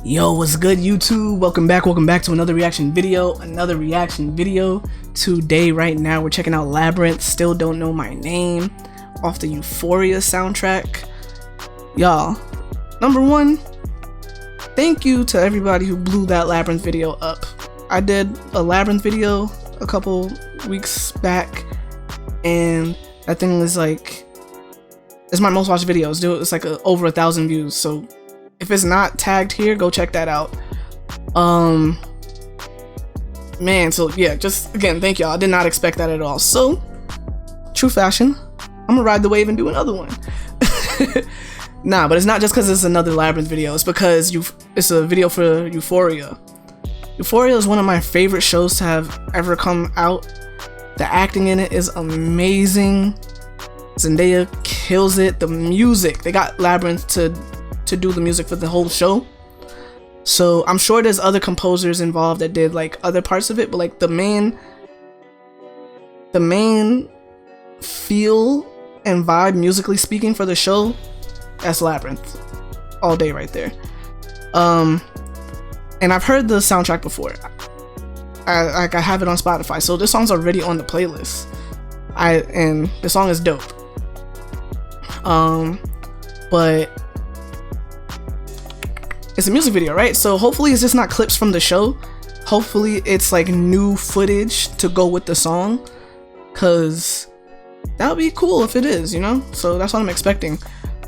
Yo, what's good, YouTube? Welcome back to another reaction video. Today, right now, we're checking out Labrinth, Still Don't Know My Name, off the Euphoria soundtrack. Y'all, number one, thank you to everybody who blew that Labrinth video up. I did a Labrinth video a couple weeks back, and that thing is like, it's my most watched videos. It's like over 1,000 views, so if it's not tagged here, go check that out. Man, so yeah, just again, thank y'all. I did not expect that at all. So, true fashion, I'm gonna ride the wave and do another one. Nah, but it's not just because it's another Labrinth video. It's because it's a video for Euphoria. Euphoria is one of my favorite shows to have ever come out. The acting in it is amazing. Zendaya kills it. The music, they got Labrinth to do the music for the whole show, so I'm sure there's other composers involved that did like other parts of it, but like the main feel and vibe, musically speaking, for the show, that's Labrinth all day right there. And I've heard the soundtrack before. I have it on Spotify, so this song's already on the playlist. And the song is dope. But it's a music video, right? So hopefully it's just not clips from the show. Hopefully it's like new footage to go with the song, cause that would be cool if it is, you know? So that's what I'm expecting.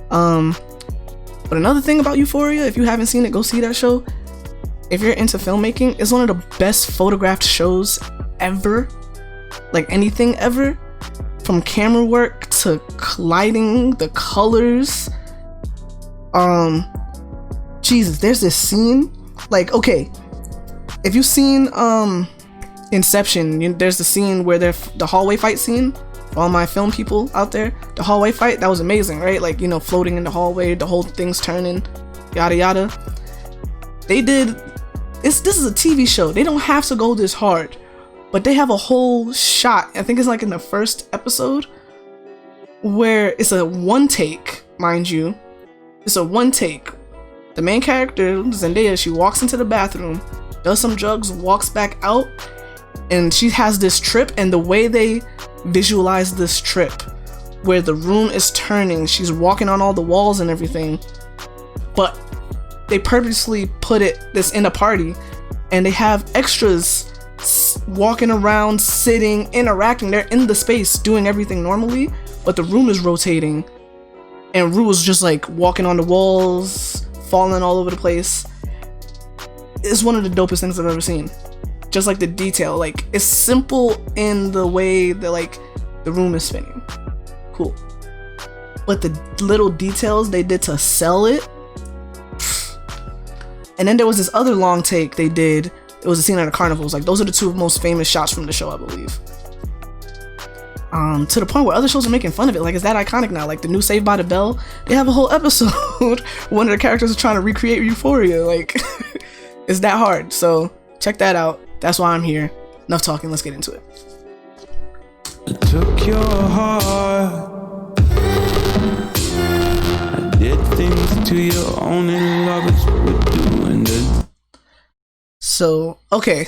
But another thing about Euphoria, if you haven't seen it, go see that show. If you're into filmmaking, it's one of the best photographed shows ever. Like anything ever. From camera work to lighting, the colors. Jesus, there's this scene, like, okay, if you've seen Inception, there's the scene where the hallway fight scene. For all my film people out there, the hallway fight, that was amazing, right? Like, you know, floating in the hallway, the whole thing's turning, yada yada. This is a TV show. They don't have to go this hard, but they have a whole shot, I think it's like in the first episode, where it's a one take, mind you. It's a one take. The main character, Zendaya, she walks into the bathroom, does some drugs, walks back out, and she has this trip, and the way they visualize this trip, where the room is turning, she's walking on all the walls and everything, but they purposely put this in a party, and they have extras walking around, sitting, interacting. They're in the space doing everything normally, but the room is rotating, and Rue's just like walking on the walls, falling all over the place. It's one of the dopest things I've ever seen. Just like the detail, like it's simple in the way that like the room is spinning. Cool. But the little details they did to sell it. And then there was this other long take they did. It was a scene at a carnival. Like those are the two most famous shots from the show, I believe. To the point where other shows are making fun of it. Like, it's that iconic now. Like the new Saved by the Bell, they have a whole episode where one of the characters is trying to recreate Euphoria. Like, it's that hard. So check that out. That's why I'm here. Enough talking, let's get into it. I took your heart, I did things to your own, and love is what we're doing. So, okay.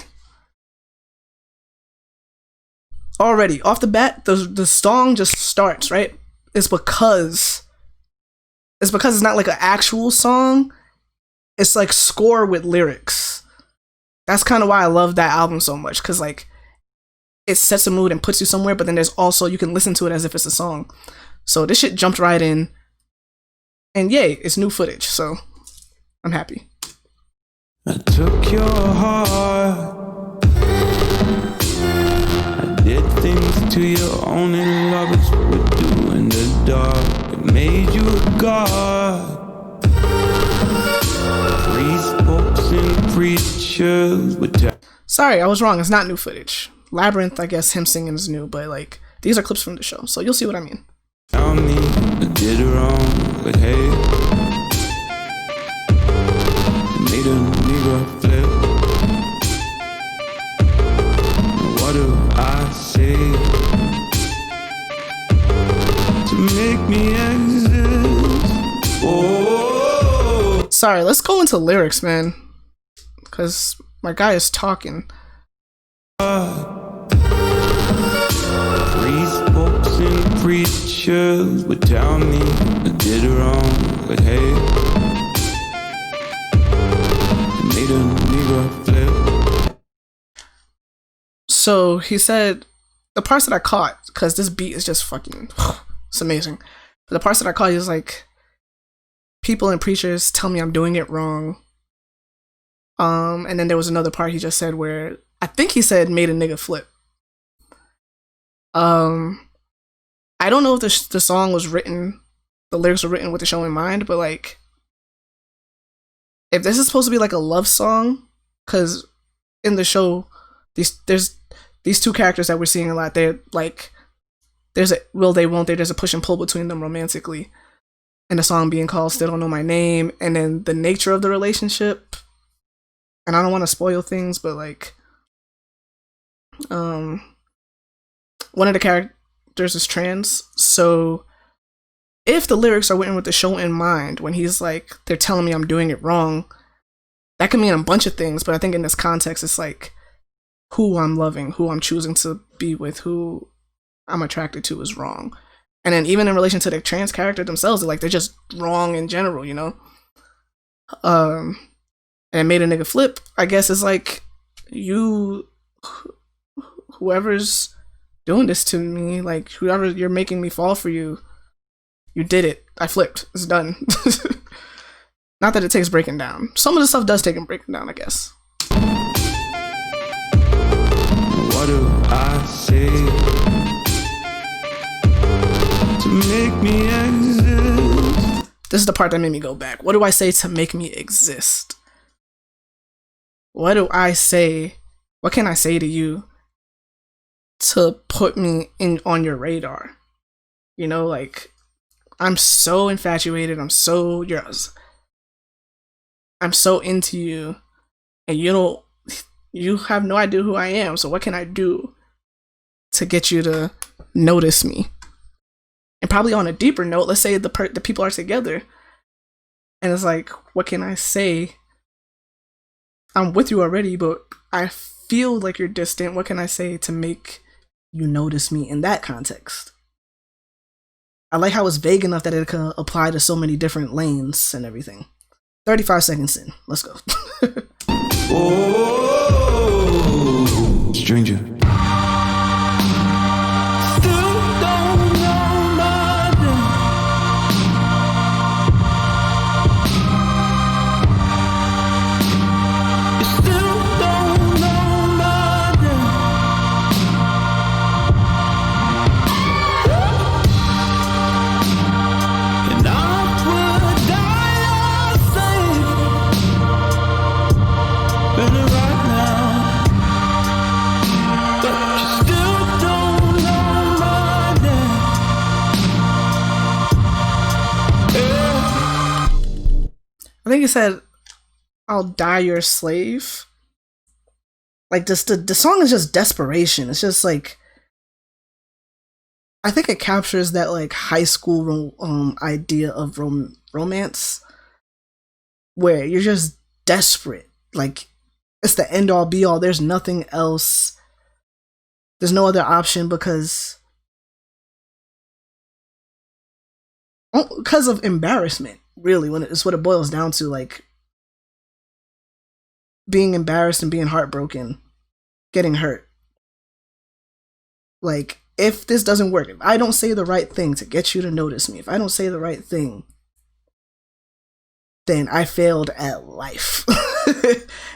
Already off the bat, the song just starts, right? It's because it's not like an actual song. It's like score with lyrics. That's kind of why I love that album so much, because like it sets a mood and puts you somewhere, but then there's also, you can listen to it as if it's a song. So this shit jumped right in, and yay, it's new footage, so I'm happy. I took your heart, did things to your own, and love is what we do in the dark. It made you a god. Priest, popes, and preachers would Sorry, I was wrong. It's not new footage. Labrinth, I guess him singing is new, but like these are clips from the show, so you'll see what I mean. Tell me I did wrong, but hey, it made a nigga flip. What do I say to make me exist? Oh. Sorry, let's go into lyrics, man. Because my guy is talking. Priest, popes, and preachers would tell me I did wrong, but hey, it made a nigga flip. So he said the parts that I caught, because this beat is just fucking, it's amazing. But the parts that I caught, he was like, people and preachers tell me I'm doing it wrong. And then there was another part he just said where I think he said made a nigga flip. I don't know if the song was written, the lyrics were written with the show in mind, but like, if this is supposed to be like a love song, because in the show, there's these two characters that we're seeing a lot. They're like, there's a will they won't they. There's a push and pull between them romantically, and the song being called "Still Don't Know My Name," and then the nature of the relationship. And I don't want to spoil things, but like, one of the characters is trans, so if the lyrics are written with the show in mind, when he's like, they're telling me I'm doing it wrong, that can mean a bunch of things, but I think in this context, it's like, who I'm loving, who I'm choosing to be with, who I'm attracted to is wrong. And then even in relation to the trans character themselves, they're just wrong in general, you know? And made a nigga flip, I guess, is like, whoever's doing this to me, like, whoever you're making me fall for you did it. I flipped. It's done. Not that it takes breaking down. Some of the stuff does take him breaking down, I guess. What do I say to make me exist? This is the part that made me go back. What do I say to make me exist? What do I say? What can I say to you to put me on your radar? You know, like, I'm so infatuated. I'm so into you, and you have no idea who I am. So what can I do to get you to notice me? And probably on a deeper note, let's say the people are together, and it's like, what can I say? I'm with you already, but I feel like you're distant. What can I say to make you notice me in that context? I like how it's vague enough that it can apply to so many different lanes and everything. 35 seconds in. Let's go. Oh, stranger. Still don't know my name. You still don't know my name. And I would die the same. Better right now. But you still don't know my name. Yeah. I think he said, I'll die your slave. Like, just the song is just desperation. It's just like, I think it captures that like high school idea of romance, where you're just desperate. Like, it's the end all be all. There's nothing else. There's no other option because of embarrassment. Really, when it's what it boils down to, like, being embarrassed and being heartbroken, getting hurt. Like, if this doesn't work, if I don't say the right thing to get you to notice me, if I don't say the right thing, then I failed at life.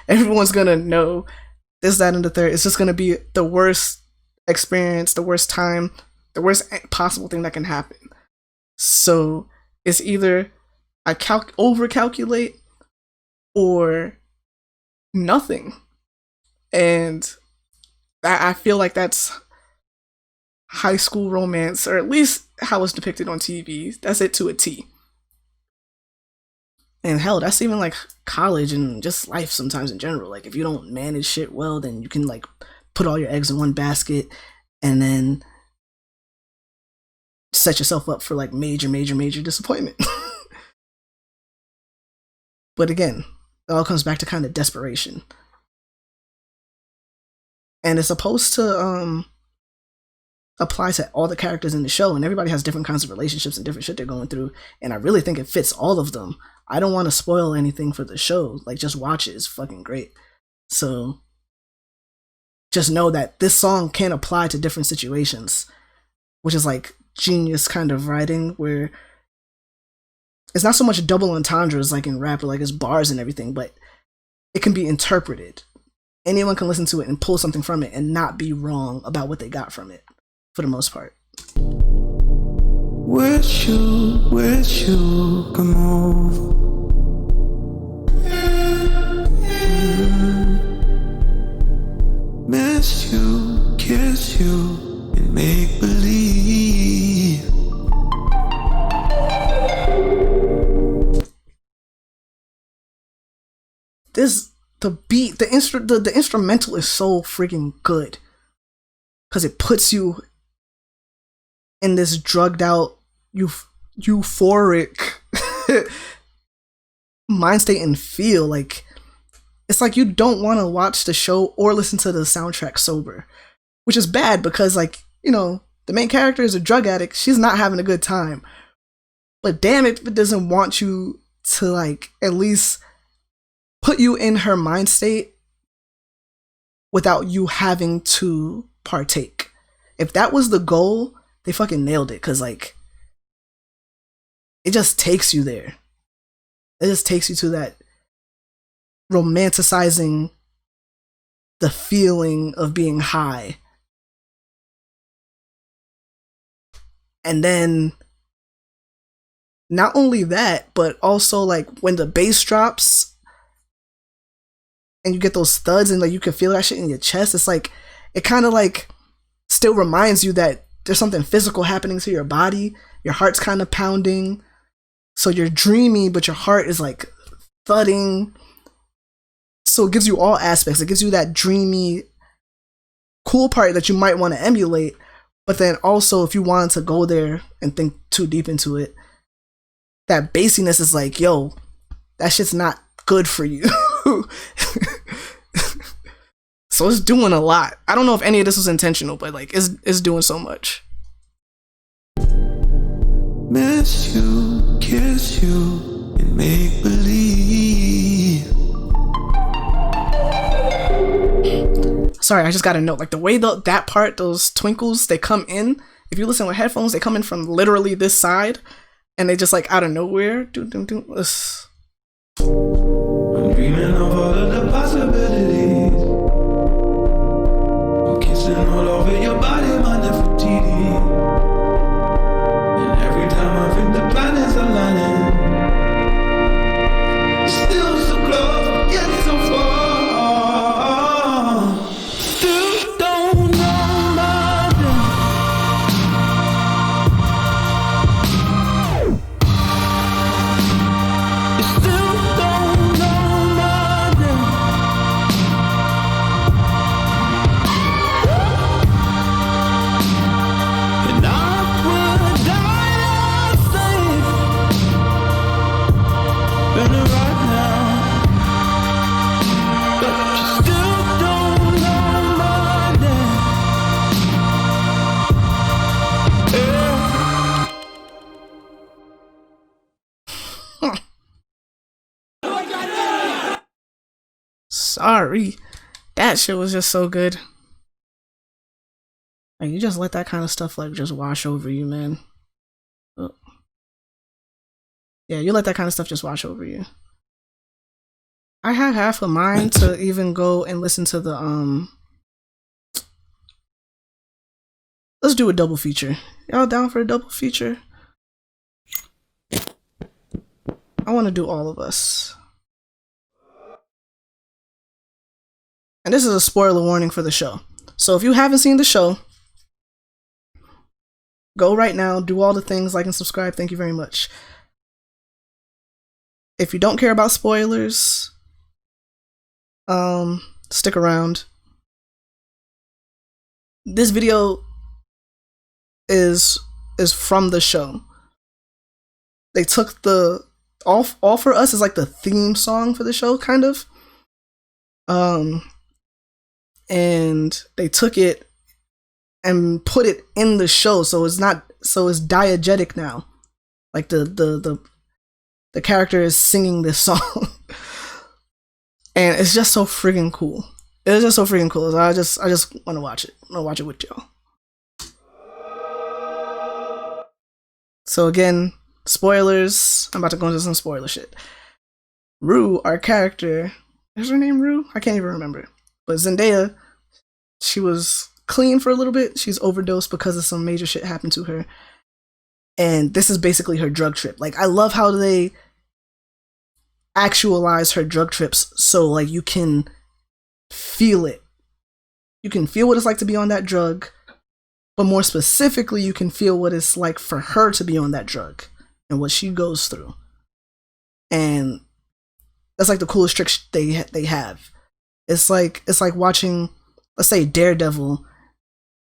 Everyone's gonna know this, that, and the third. It's just gonna be the worst experience, the worst time, the worst possible thing that can happen. So it's either I over-calculate or nothing. And I feel like that's high school romance, or at least how it's depicted on TV. That's it to a T. And hell, that's even like college and just life sometimes in general. Like, if you don't manage shit well, then you can like put all your eggs in one basket and then set yourself up for like major disappointment. But again, it all comes back to kind of desperation. And it's supposed to apply to all the characters in the show, and everybody has different kinds of relationships and different shit they're going through, and I really think it fits all of them. I don't want to spoil anything for the show. Like, just watch it. It's fucking great. So just know that this song can apply to different situations, which is like genius kind of writing, where it's not so much double entendres like in rap, or like it's bars and everything, but it can be interpreted. Anyone can listen to it and pull something from it and not be wrong about what they got from it, for the most part. Wish you come over. Miss you, kiss you, and make believe. The beat, the instrumental is so freaking good, because it puts you in this drugged out, euphoric mind state and feel. Like, it's like you don't want to watch the show or listen to the soundtrack sober, which is bad, because, like, you know, the main character is a drug addict. She's not having a good time. But damn it, if it doesn't want you to, like, at least put you in her mind state without you having to partake. If that was the goal, they fucking nailed it, because, like, it just takes you there. It just takes you to that romanticizing the feeling of being high. And then not only that, but also, like, when the bass drops and you get those thuds and, like, you can feel that shit in your chest, it's like, it kind of, like, still reminds you that there's something physical happening to your body. Your heart's kind of pounding. So you're dreamy, but your heart is, like, thudding. So it gives you all aspects. It gives you that dreamy, cool part that you might want to emulate. But then also, if you wanted to go there and think too deep into it, that bassiness is like, yo, that shit's not good for you. So it's doing a lot. I don't know if any of this was intentional, but, like, it's doing so much. Miss you, kiss you, and make believe. Sorry, I just got a note. Like, the way that part, those twinkles, they come in. If you listen with headphones, they come in from literally this side, and they just, like, out of nowhere. I'm dreaming of all of the possibilities. I'm kissing all over your body, my Nefertiti. And every time I think the planets are aligning, still so close, yet so far. Still don't know my name. Still don't know my and I would die safe better right now, but you still don't know my name. Sorry. That shit was just so good. Like, you just let that kind of stuff, like, just wash over you, man. Oh. Yeah, you let that kind of stuff just wash over you. I had half a mind to even go and listen to the let's do a double feature. Y'all down for a double feature? I want to do All of Us. And this is a spoiler warning for the show. So if you haven't seen the show, go right now, do all the things, like and subscribe. Thank you very much. If you don't care about spoilers, stick around. This video is from the show. They took the All For Us is like the theme song for the show, kind of. And they took it and put it in the show, so it's diegetic now. Like the character is singing this song. And it's just so freaking cool. It's just so freaking cool. So I just want to watch it. I want to watch it with y'all. So again, spoilers. I'm about to go into some spoiler shit. Rue, our character, is her name Rue? I can't even remember. But Zendaya, she was clean for a little bit. She's overdosed because of some major shit happened to her. And this is basically her drug trip. Like, I love how they actualize her drug trips so like you can feel it. You can feel what it's like to be on that drug, but more specifically, you can feel what it's like for her to be on that drug and what she goes through. And that's like the coolest trick they have. It's like watching, let's say, Daredevil,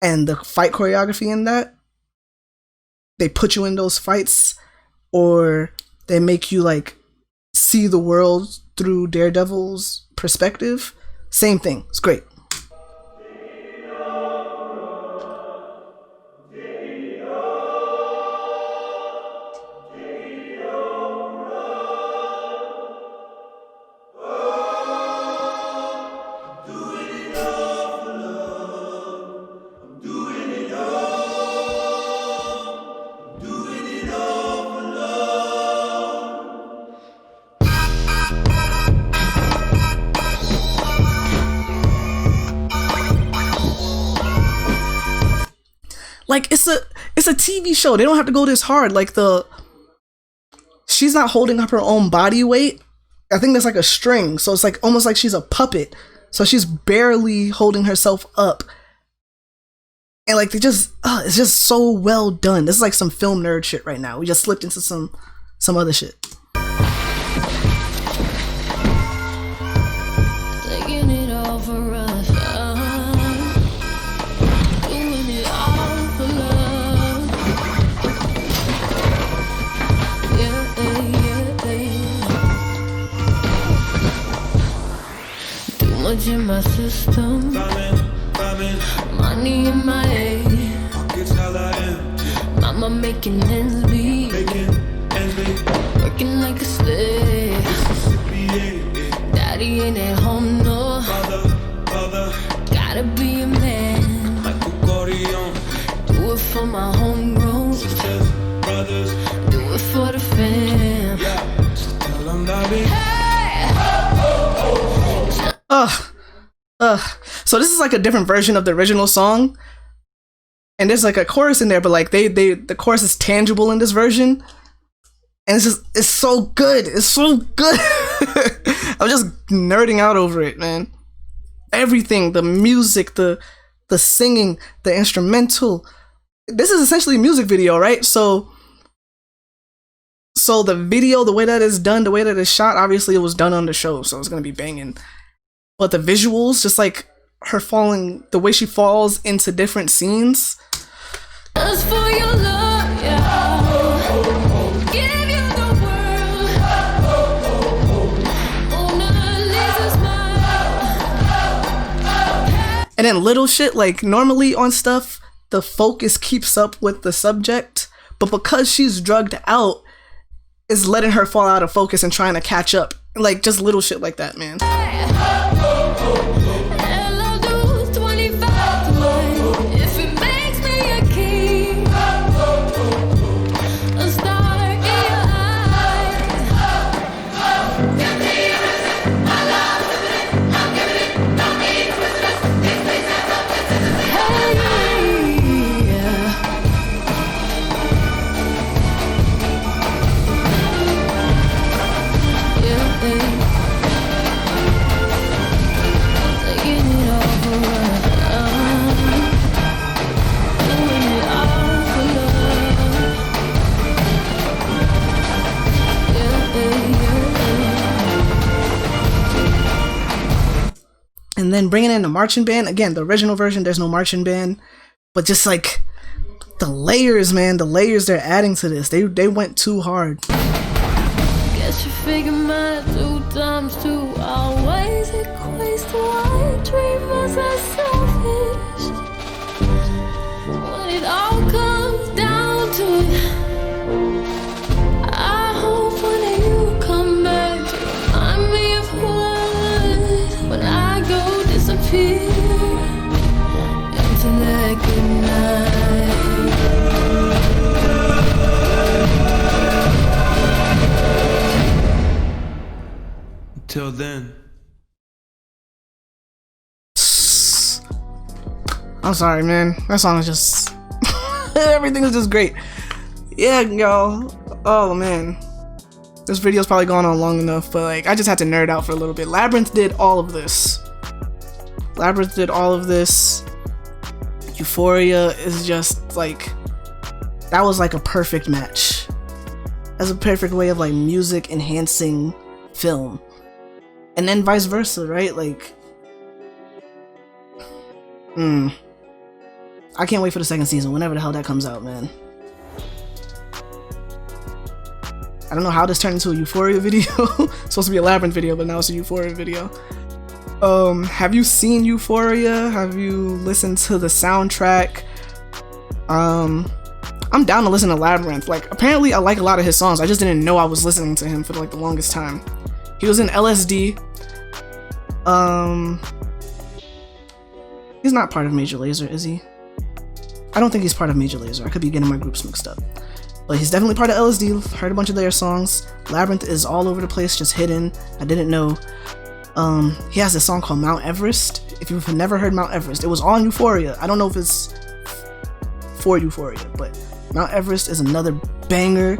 and the fight choreography in that. They put you in those fights, or they make you like see the world through Daredevil's perspective. Same thing. It's great. Like, it's a TV show. They don't have to go this hard. Like, she's not holding up her own body weight. I think there's like a string, so it's like almost like she's a puppet. So she's barely holding herself up. And like, it's just so well done. This is like some film nerd shit right now. We just slipped into some other shit. Taking it all for us. Doing it all for love. Yeah. Too much in my system. Money in my head. Mama making ends meet. Working like a slave. Daddy ain't at home, no. Gotta be a man. Do it for my homegrown. Do it for the fam. So this is like a different version of the original song, and there's like a chorus in there, but like the chorus is tangible in this version, and it's so good. It's so good. I'm just nerding out over it, man. Everything, the music, the singing, the instrumental. This is essentially a music video, right? So the video, the way that it's done, the way that it's shot, obviously it was done on the show, so it's gonna be banging. But the visuals, just like her falling, the way she falls into different scenes. As for your love, yeah. Give you the world. Mona Lisa's smile. And then little shit, like normally on stuff, the focus keeps up with the subject, but because she's drugged out, it's letting her fall out of focus and trying to catch up. Like, just little shit like that, man. And then bringing in the marching band. Again, the original version, there's no marching band. But just like the layers, man. The layers they're adding to this. They went too hard. figure my 2 times 2 always equates to white dreamers are selfish. When it all comes down to it, I hope one day you come back to remind me of who I was when I go disappear into that good night. Till then. I'm sorry, man. That song is just everything is just great. Yeah, y'all. Oh man, this video's probably gone on long enough, but like I just had to nerd out for a little bit. Labrinth did all of this. Labrinth did all of this. Euphoria is just like, that was like a perfect match. That's a perfect way of like music enhancing film. And then vice versa, right? Like, I can't wait for the second season, whenever the hell that comes out, man. I don't know how this turned into a Euphoria video. It's supposed to be a Labrinth video, but now it's a Euphoria video. Have you seen Euphoria? Have you listened to the soundtrack? I'm down to listen to Labrinth. Like, apparently I like a lot of his songs. I just didn't know I was listening to him for like the longest time. He was in LSD. He's not part of Major Lazer, is he? I don't think he's part of Major Lazer. I could be getting my groups mixed up. But he's definitely part of LSD. Heard a bunch of their songs. Labrinth is all over the place, just hidden. I didn't know. He has this song called Mount Everest. If you've never heard Mount Everest, it was on Euphoria. I don't know if it's for Euphoria, but Mount Everest is another banger.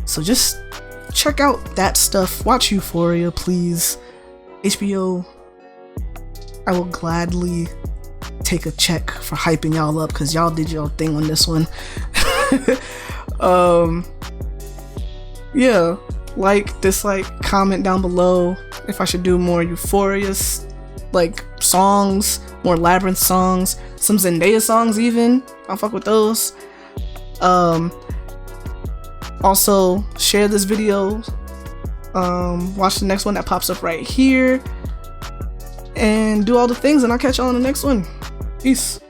So just check out that stuff. Watch Euphoria, please. HBO, I will gladly take a check for hyping y'all up because y'all did your thing on this one. Yeah, like, dislike, comment down below if I should do more Euphoria like songs, more Labrinth songs, some Zendaya songs even. I'll fuck with those. Also share this video, watch the next one that pops up right here, and do all the things, and I'll catch y'all on the next one. Peace.